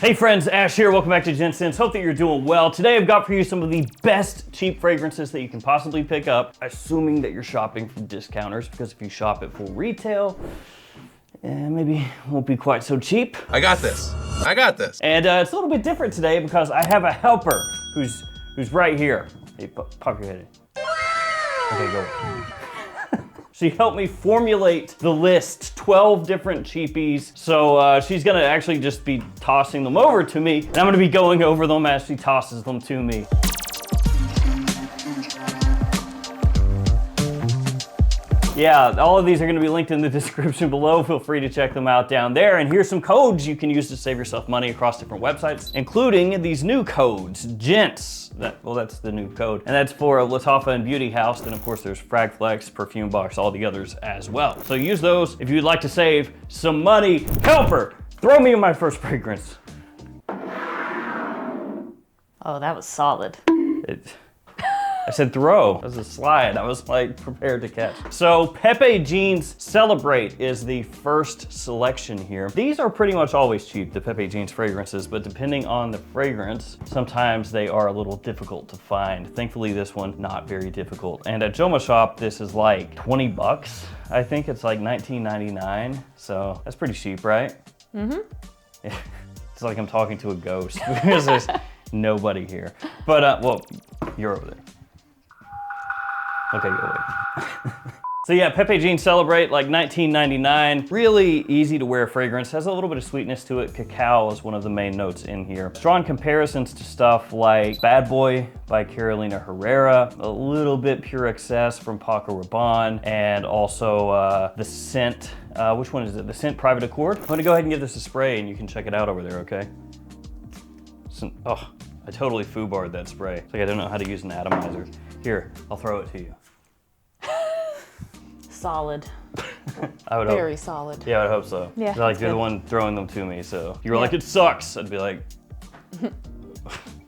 Hey friends, Ash here. Welcome back to Gents. Hope that you're doing well. Today I've got for you some of the best cheap fragrances that you can possibly pick up, assuming that you're shopping from discounters, because if you shop at full retail, maybe it won't be quite so cheap. I got this. I got this. And it's a little bit different today because I have a helper who's right here. Hey, pop your head in. Okay, go. She helped me formulate the list, 12 different cheapies. So she's gonna actually just be tossing them over to me, and I'm gonna be going over them as she tosses them to me. Yeah, all of these are gonna be linked in the description below. Feel free to check them out down there. And here's some codes you can use to save yourself money across different websites, including these new codes, Gents. That's the new code. And that's for Lacoste and Beauty House. Then of course there's Fragflex, Perfume Box, all the others as well. So use those if you'd like to save some money. Helper, throw me in my first fragrance. Oh, that was solid. I said throw, that was a slide. I was like prepared to catch. So Pepe Jeans Celebrate is the first selection here. These are pretty much always cheap, the Pepe Jeans fragrances, but depending on the fragrance, sometimes they are a little difficult to find. Thankfully this one, not very difficult. And at JOMASHOP, this is like 20 bucks. I think it's like $19.99. So that's pretty cheap, right? Mm-hmm. It's like I'm talking to a ghost because there's nobody here. But well, you're over there. Okay, go away. So yeah, Pepe Jeans Celebrate, like $19.99. Really easy to wear fragrance. Has a little bit of sweetness to it. Cacao is one of the main notes in here. Strong comparisons to stuff like Bad Boy by Carolina Herrera, a little bit Pure Excess from Paco Rabanne, and also the scent, which one is it? The scent Private Accord. I'm gonna go ahead and give this a spray and you can check it out over there, okay? Oh, I totally foobarred that spray. It's like I don't know how to use an atomizer. Here, I'll throw it to you. Solid. I would Very hope. solid. Yeah, I would hope so. Yeah, Like you're good. the one throwing them to me, so if you were like, it sucks, I'd be like,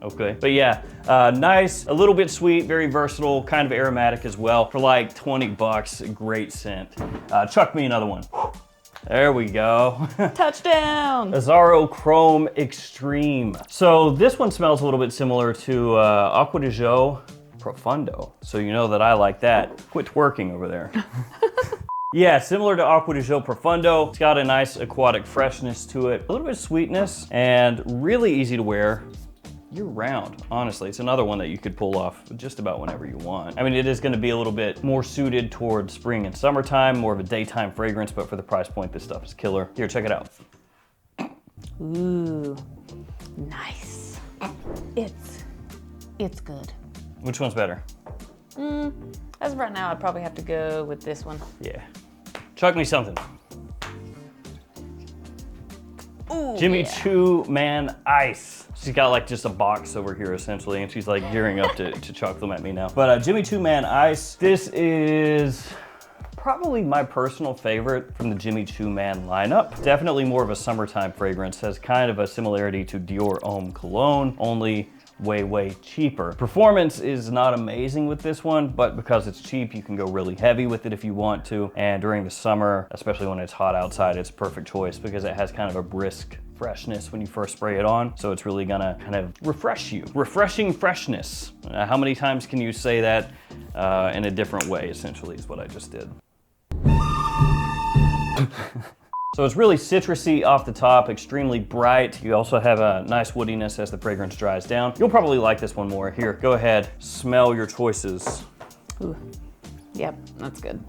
okay. But yeah, nice, a little bit sweet, very versatile, kind of aromatic as well. For like 20 bucks, great scent. Chuck me another one. There we go. Touchdown! Azzaro Chrome Extreme. So this one smells a little bit similar to Acqua di Gio Profondo. So you know that I like that. Quit twerking over there. Yeah, similar to Acqua di Gio Profondo. It's got a nice aquatic freshness to it. A little bit of sweetness and really easy to wear year round, honestly. It's another one that you could pull off just about whenever you want. I mean, it is gonna be a little bit more suited towards spring and summertime, more of a daytime fragrance, but for the price point, this stuff is killer. Here, check it out. Ooh, nice. It's good. Which one's better? As of right now, I'd probably have to go with this one. Yeah. Chuck me something. Ooh, Jimmy yeah. Choo Man Ice. She's got like just a box over here essentially, and she's like gearing up to chuck them at me now. But Jimmy Choo Man Ice, this is probably my personal favorite from the Jimmy Choo Man lineup. Definitely more of a summertime fragrance, has kind of a similarity to Dior Homme Cologne, only way cheaper. Performance is not amazing with this one, but because it's cheap, you can go really heavy with it if you want to. And during the summer, especially when it's hot outside, it's a perfect choice because it has kind of a brisk freshness when you first spray it on. So it's really gonna kind of refresh you. Refreshing freshness. How many times can you say that in a different way, essentially, is what I just did. So it's really citrusy off the top, extremely bright. You also have a nice woodiness as the fragrance dries down. You'll probably like this one more. Here, go ahead, smell your choices. Ooh. Yep, that's good.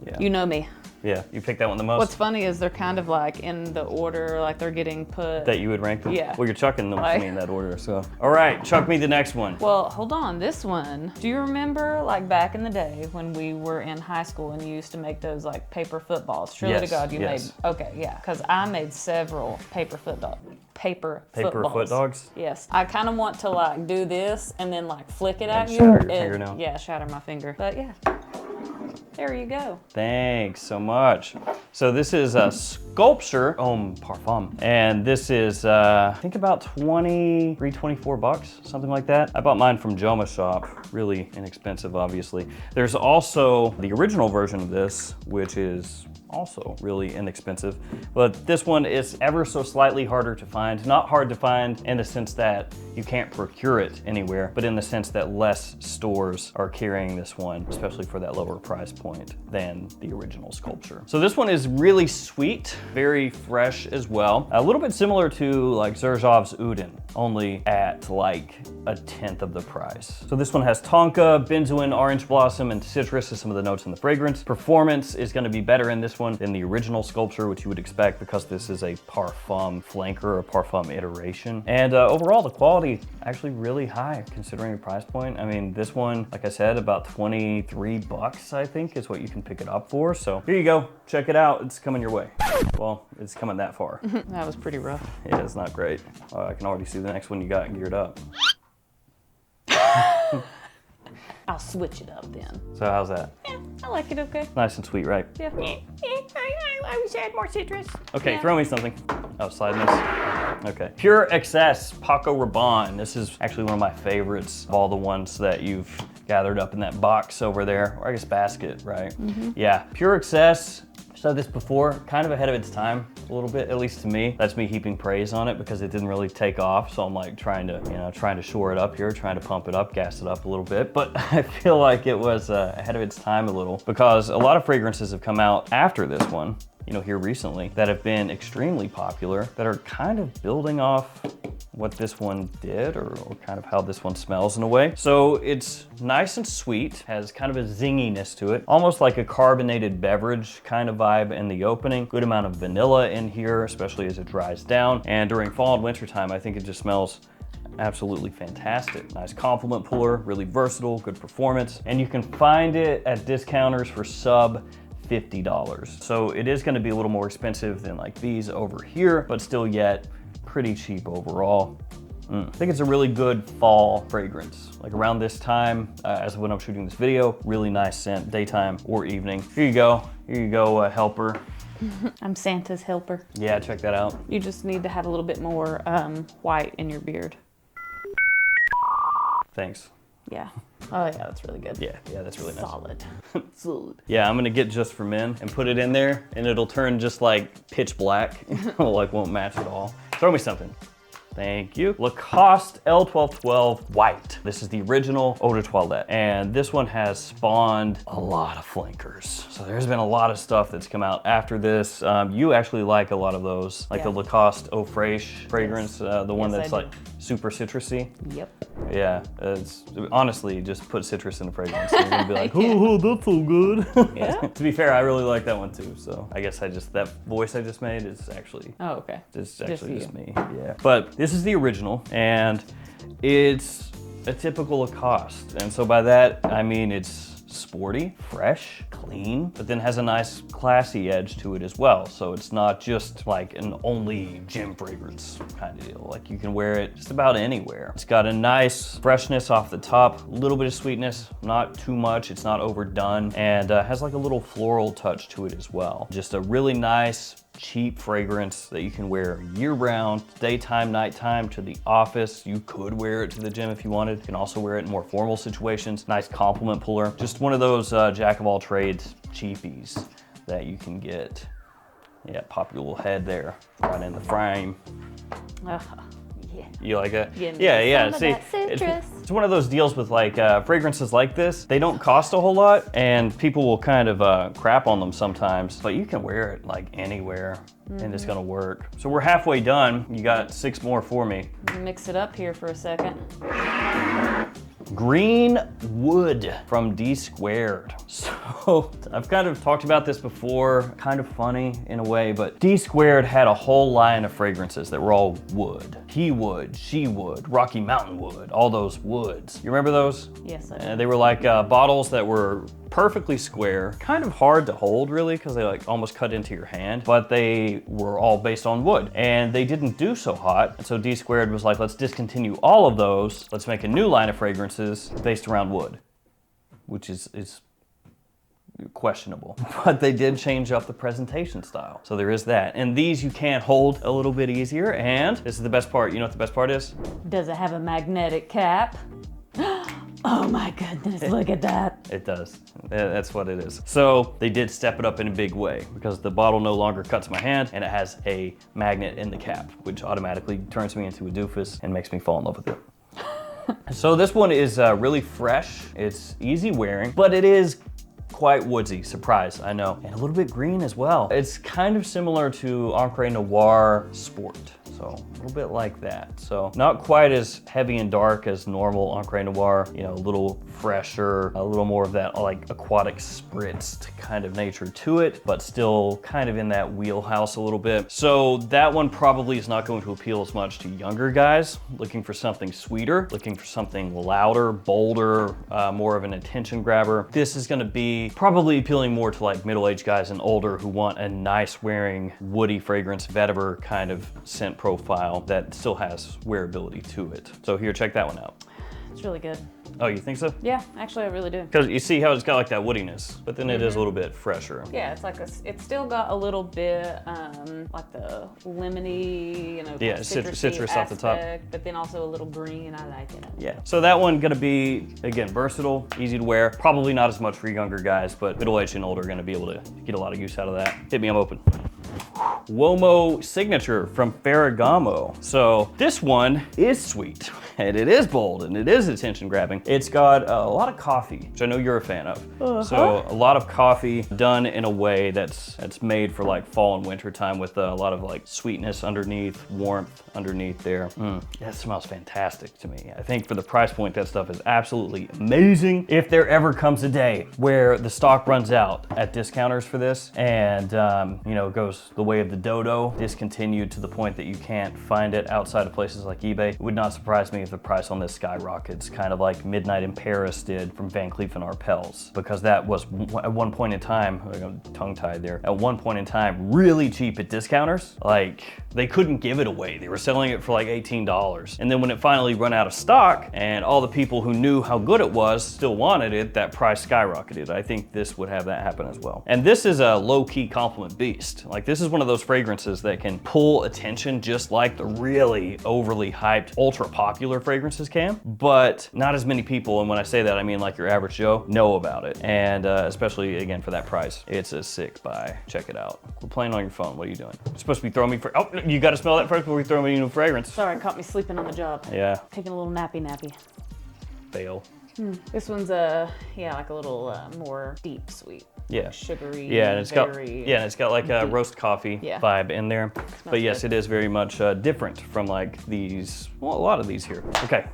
Yeah. You know me. Yeah, you picked that one the most? What's funny is they're kind of like in the order, like they're getting put. That you would rank them? Yeah. Well, you're chucking them to Like- me in that order, so. All right, chuck me the next one. Well, hold on, this one. Do you remember like back in the day when we were in high school and you used to make those like paper footballs? Surely Yes, to God you yes. made, okay, yeah. Because I made several paper footballs. Paper foot dogs? Yes. I kind of want to like do this and then like flick it at you. shatter your fingernail. Yeah, shatter my finger. But yeah, there you go. Thanks so much. So this is a Sculpture Homme Parfum. And this is, I think about 24 bucks, something like that. I bought mine from JOMASHOP, really inexpensive, obviously. There's also the original version of this, which is also really inexpensive. But this one is ever so slightly harder to find. Not hard to find in the sense that you can't procure it anywhere, but in the sense that less stores are carrying this one, especially for that lower price point than the original sculpture. So this one is really sweet, very fresh as well. A little bit similar to like Xerjov's Udin, only at like a tenth of the price. So this one has tonka, benzoin, orange blossom, and citrus as some of the notes in the fragrance. Performance is gonna be better in this one than the original sculpture, which you would expect because this is a parfum flanker, a parfum iteration. And overall, the quality actually really high considering the price point. I mean, this one, like I said, about 23 bucks, I think, is what you can pick it up for. So here you go, check it out. It's coming your way. Well, it's coming that far. That was pretty rough. Yeah, it's not great. I can already see the next one you got geared up. I'll switch it up then. So how's that? Yeah, I like it okay. Nice and sweet, right? Yeah. I wish I had more citrus. Okay, Yeah. throw me something. Oh, slide this. Okay. Pure Excess Paco Rabanne. This is actually one of my favorites of all the ones that you've gathered up in that box over there, or I guess basket, right? Yeah, Pure Excess. I've said this before, kind of ahead of its time a little bit, at least to me. That's me heaping praise on it because it didn't really take off. So I'm like trying to shore it up here, trying to pump it up, gas it up a little bit. But I feel like it was ahead of its time a little because a lot of fragrances have come out after this one, here recently, that have been extremely popular, that are kind of building off what this one did or kind of how this one smells in a way. So it's nice and sweet, has kind of a zinginess to it, almost like a carbonated beverage kind of vibe in the opening. Good amount of vanilla in here, especially as it dries down. And during fall and winter time, I think it just smells absolutely fantastic. Nice compliment puller, really versatile, good performance. And you can find it at discounters for sub $50. So it is gonna be a little more expensive than like these over here, but still yet pretty cheap overall. I think it's a really good fall fragrance. Like around this time, as of when I'm shooting this video, really nice scent, daytime or evening. Here you go, helper. I'm Santa's helper. Yeah, check that out. You just need to have a little bit more white in your beard. Thanks. Yeah. Oh yeah, that's really good. Yeah, that's really nice. Solid. Solid. Yeah, I'm gonna get Just for Men and put it in there and it'll turn just like pitch black. Like won't match at all. Throw me something. Thank you. Lacoste L1212 White. This is the original Eau de Toilette. And this one has spawned a lot of flankers. So there's been a lot of stuff that's come out after this. You actually like a lot of those, like the Lacoste Eau Fraiche fragrance, the one that's like super citrusy. Yep. Yeah, it's honestly just put citrus in the fragrance. And you're gonna be like, oh, that's so good. Yeah. To be fair, I really like that one too. So I guess that voice I just made is actually, Oh, okay. it's actually just me. Yeah. But this is the original, and it's a typical Lacoste. And so by that, I mean it's sporty, fresh, clean, but then has a nice classy edge to it as well. So it's not just like an only gym fragrance kind of deal. Like you can wear it just about anywhere. It's got a nice freshness off the top, a little bit of sweetness, not too much, it's not overdone, and has like a little floral touch to it as well. Just a really nice, cheap fragrance that you can wear year-round, daytime, nighttime, to the office. You could wear it to the gym if you wanted. You can also wear it in more formal situations. Nice compliment puller. Just one of those jack of all trades cheapies that you can get. Yeah, pop your little head there, right in the frame. Yeah. You like it? Yeah. See, it's one of those deals with like fragrances like this. They don't cost a whole lot, and people will kind of crap on them sometimes. But you can wear it like anywhere, and it's gonna work. So we're halfway done. You got 6 more for me. Mix it up here for a second. Green Wood from D Squared. So I've kind of talked about this before, kind of funny in a way, but D Squared had a whole line of fragrances that were all wood. He wood, she wood, Rocky Mountain wood, all those woods. You remember those? Yes, I do. They were like bottles that were perfectly square, kind of hard to hold really because they like almost cut into your hand, but they were all based on wood and they didn't do so hot. And so D Squared was like, let's discontinue all of those. Let's make a new line of fragrances based around wood, which is questionable. But they did change up the presentation style. So there is that. And these you can hold a little bit easier. And this is the best part. You know what the best part is? Does it have a magnetic cap? Oh my goodness, look at that. It does. That's what it is. So they did step it up in a big way because the bottle no longer cuts my hand and it has a magnet in the cap, which automatically turns me into a doofus and makes me fall in love with it. So this one is really fresh. It's easy wearing, but it is quite woodsy, surprise, I know. And a little bit green as well. It's kind of similar to Encre Noir Sport. So a little bit like that. So not quite as heavy and dark as normal Encre Noir, you know, a little fresher, a little more of that like aquatic spritzed kind of nature to it, but still kind of in that wheelhouse a little bit. So that one probably is not going to appeal as much to younger guys looking for something sweeter, looking for something louder, bolder, more of an attention grabber. This is gonna be probably appealing more to like middle-aged guys and older who want a nice wearing woody fragrance, vetiver kind of scent profile that still has wearability to it. So here, check that one out. It's really good. Oh, you think so? Yeah, actually I really do. Because you see how it's got like that woodiness, but then it is a little bit fresher. Yeah, it's like it's still got a little bit like the lemony, you know, Yeah, citrus off the top. but then also a little green. I like it. Yeah, so that one gonna be, again, versatile, easy to wear. Probably not as much for younger guys, but middle-aged and older are gonna be able to get a lot of use out of that. Hit me, I'm open. Uomo Signature from Ferragamo. So this one is sweet, and it is bold, and it is attention grabbing. It's got a lot of coffee, which I know you're a fan of. So a lot of coffee done in a way that's made for like fall and winter time with a lot of like sweetness underneath, warmth underneath there. That smells fantastic to me. I think for the price point, that stuff is absolutely amazing. If there ever comes a day where the stock runs out at discounters for this and you know, goes the way of the dodo, discontinued to the point that you can't find it outside of places like eBay, it would not surprise me if the price on this skyrockets, kind of like Midnight in Paris did from Van Cleef & Arpels, because that was at one point in time, tongue-tied there, at one point in time, really cheap at discounters. Like, they couldn't give it away. They were selling it for like $18. And then when it finally run out of stock and all the people who knew how good it was still wanted it, that price skyrocketed. I think this would have that happen as well. And this is a low-key compliment beast. Like, this is one of those fragrances that can pull attention just like the really overly hyped, ultra popular fragrances can, but not as many people, and when I say that, I mean like your average Joe, know about it. And especially, again, for that price, it's a sick buy. Check it out. We're playing on your phone. What are you doing? You're supposed to be throwing me for, oh, you gotta smell that first before we throw me new fragrance. Sorry, caught me sleeping on the job. Yeah. Taking a little nappy. Fail. This one's yeah, like a little more deep sweet. Yeah. Sugary. Yeah, and it's got like a roast coffee vibe in there. But yes, it is very much different from like these, well, a lot of these here. Okay.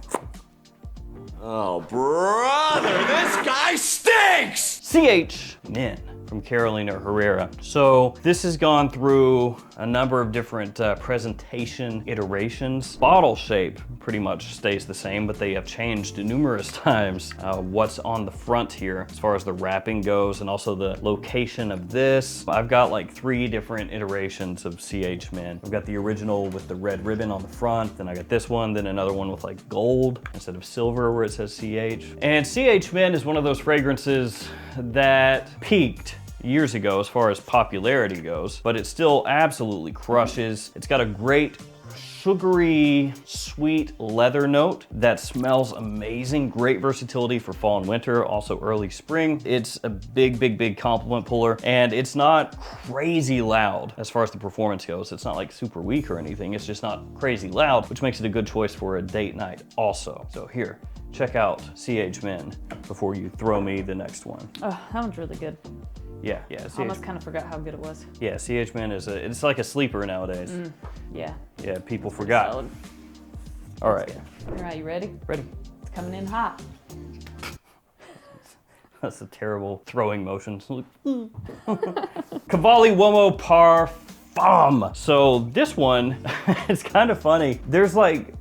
Oh, brother, this guy stinks! CH Men from Carolina Herrera. So this has gone through a number of different presentation iterations. Bottle shape pretty much stays the same, but they have changed numerous times what's on the front here as far as the wrapping goes and also the location of this. I've got like 3 different iterations of CH Men. I've got the original with the red ribbon on the front, then I got this one, then another one with like gold instead of silver where it says CH. And CH Men is one of those fragrances that peaked years ago as far as popularity goes, but it still absolutely crushes. It's got a great sugary, sweet leather note that smells amazing. Great versatility for fall and winter, also early spring. It's a big compliment puller, and it's not crazy loud as far as the performance goes. It's not like super weak or anything. It's just not crazy loud, which makes it a good choice for a date night also. So here, check out CH Men before you throw me the next one. Oh, that one's really good. Yeah. I almost kind of forgot how good it was. Yeah, CH Men is it's like a sleeper nowadays. Yeah. Yeah, people forgot. Solid. All right. All right, you ready? Ready. It's coming in hot. That's a terrible throwing motion. Cavalli Uomo Parfum. So this one, it's kind of funny. There's like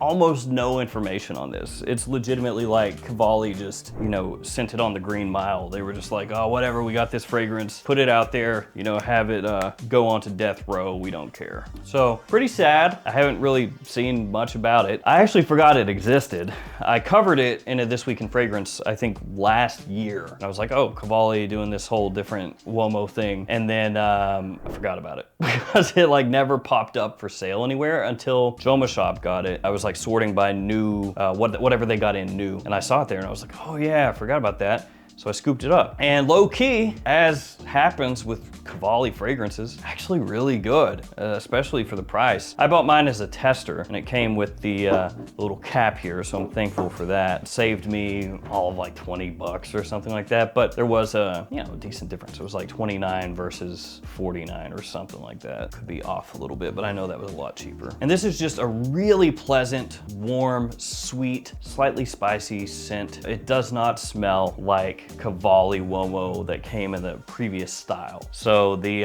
almost no information on this. It's legitimately like Cavalli just, you know, sent it on the Green Mile. They were just like, oh, whatever, we got this fragrance, put it out there, you know, have it go on to death row, we don't care. So pretty sad. I haven't really seen much about it. I actually forgot it existed. I covered it in a This Week in Fragrance, I think last year. And I was like, oh, Cavalli doing this whole different Uomo thing. And then I forgot about it because it like never popped up for sale anywhere until JOMASHOP got it. I was was like sorting by new, whatever they got in new. And I saw it there and I was like, oh yeah, I forgot about that. So I scooped it up. And low key, as happens with Cavalli fragrances, actually really good, especially for the price. I bought mine as a tester and it came with the little cap here, so I'm thankful for that. It saved me all of like 20 bucks or something like that, but there was a, you know, decent difference. It was like 29 versus 49 or something like that. Could be off a little bit, but I know that was a lot cheaper. And this is just a really pleasant, warm, sweet, slightly spicy scent. It does not smell like Cavalli Uomo that came in the previous style. So the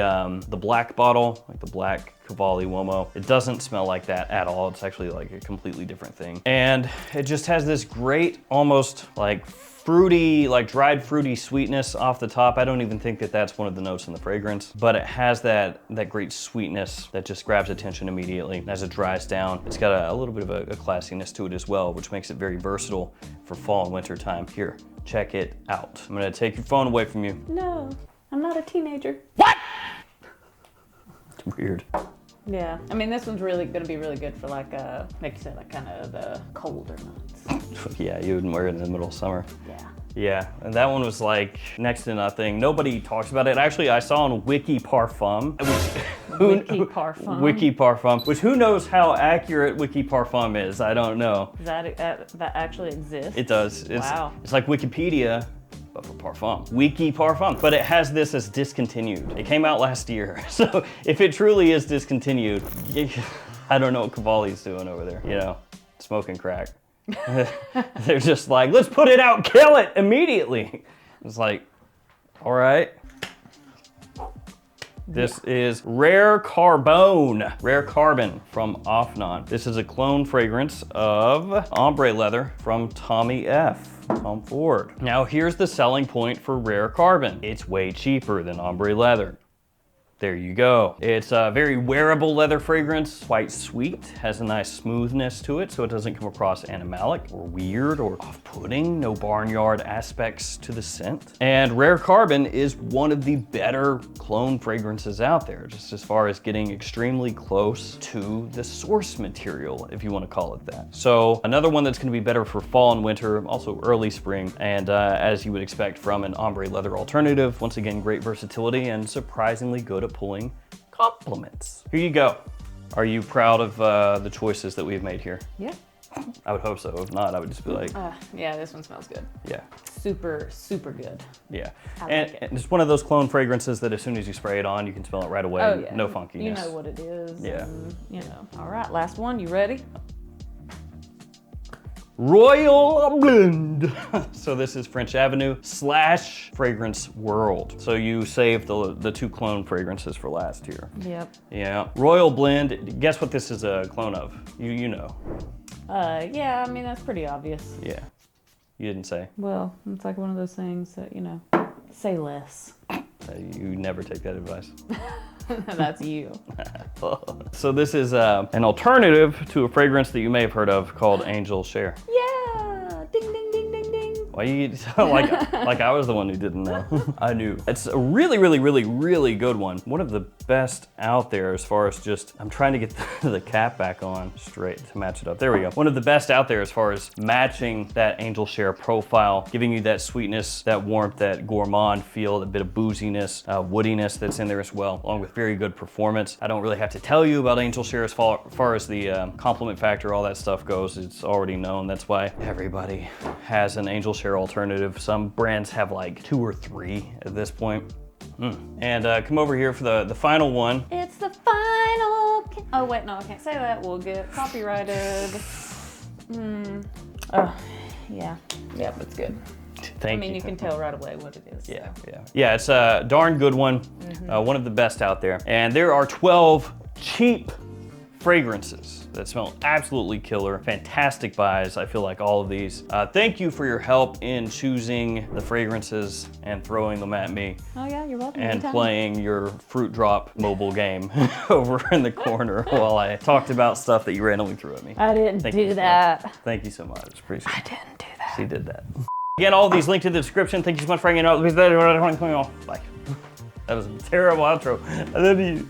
black bottle, like the black Cavalli Uomo, it doesn't smell like that at all. It's actually like a completely different thing. And it just has this great, almost like fruity, like dried fruity sweetness off the top. I don't even think that that's one of the notes in the fragrance, but it has that great sweetness that just grabs attention immediately. As it dries down, it's got a little bit of a classiness to it as well, which makes it very versatile for fall and winter time. Here, check it out. I'm gonna take your phone away from you. No, I'm not a teenager. What? It's weird. Yeah, I mean, this one's really gonna be really good for like you said, like kind of the colder months. Yeah, you wouldn't wear it in the middle of summer. Yeah. Yeah, and that one was like next to nothing. Nobody talks about it. Actually, I saw on Wiki Parfum. Wiki Parfum. Wiki Parfum, which who knows how accurate Wiki Parfum is? I don't know. That actually exists? It does. Wow. It's like Wikipedia, but for Parfum. Wiki Parfum. But it has this as discontinued. It came out last year. So if it truly is discontinued, I don't know what Cavalli's doing over there. You know, smoking crack. They're just like, let's put it out, kill it immediately. It's like, all right. This is Rare Carbone, Rare Carbon from Afnan. This is a clone fragrance of ombre leather from Tommy F. Tom Ford. Now here's the selling point for Rare Carbon. It's way cheaper than ombre leather. There you go. It's a very wearable leather fragrance, quite sweet, has a nice smoothness to it so it doesn't come across animalic or weird or off-putting, no barnyard aspects to the scent. And Rare Carbon is one of the better clone fragrances out there, just as far as getting extremely close to the source material, if you want to call it that. So another one that's going to be better for fall and winter, also early spring, and as you would expect from an ombre leather alternative, once again, great versatility and surprisingly good at pulling compliments. Here you go. Are you proud of the choices that we've made here? Yeah. I would hope so. If not, I would just be like, yeah, this one smells good. yeah. Super, super good. Yeah. I like And it. it's one of those clone fragrances that as soon as you spray it on, you can smell it right away. Oh yeah. No funkiness. You know what it is. Yeah. And, you know. All right, last one. You ready? Royal Blend. So this is French Avenue / Fragrance World. So you saved the two clone fragrances for last year. Yep. Yeah. Royal Blend. Guess what this is a clone of? You know. Yeah, I mean, that's pretty obvious. Yeah. You didn't say. Well, it's like one of those things that, you know, say less. You never take that advice. That's you. So this is an alternative to a fragrance that you may have heard of called Angel Share. Yeah! Ding, ding, ding, ding, ding. Why you like I was the one who didn't know? I knew. It's a really, really, really, really good one. One of the best out there as far as just, I'm trying to get the cap back on straight to match it up. There we go. One of the best out there as far as matching that Angel Share profile, giving you that sweetness, that warmth, that gourmand feel, a bit of booziness, woodiness that's in there as well, along with very good performance. I don't really have to tell you about Angel Share as far as the compliment factor, all that stuff goes. It's already known. That's why everybody has an Angel Share alternative. Some brands have like 2 or 3 at this point. And come over here for the final one. It's the final. Oh, wait, no, I can't say that. We'll get copyrighted. Oh, yeah. Yep, it's good. Thank you. I mean, you can tell right away what it is. Yeah, yeah. Yeah, it's a darn good one. One of the best out there. And there are 12 cheap fragrances that smell absolutely killer. Fantastic buys, I feel like all of these. Thank you for your help in choosing the fragrances and throwing them at me. Oh yeah, you're welcome. And anytime. playing your fruit drop mobile game over in the corner while I talked about stuff that you randomly threw at me. I didn't Thank you do so that. much. Thank you so much, appreciate it. I didn't do that. She did that. Again, all of these linked in the description. Thank you so much for hanging out. Bye. That was a terrible outro. I love you.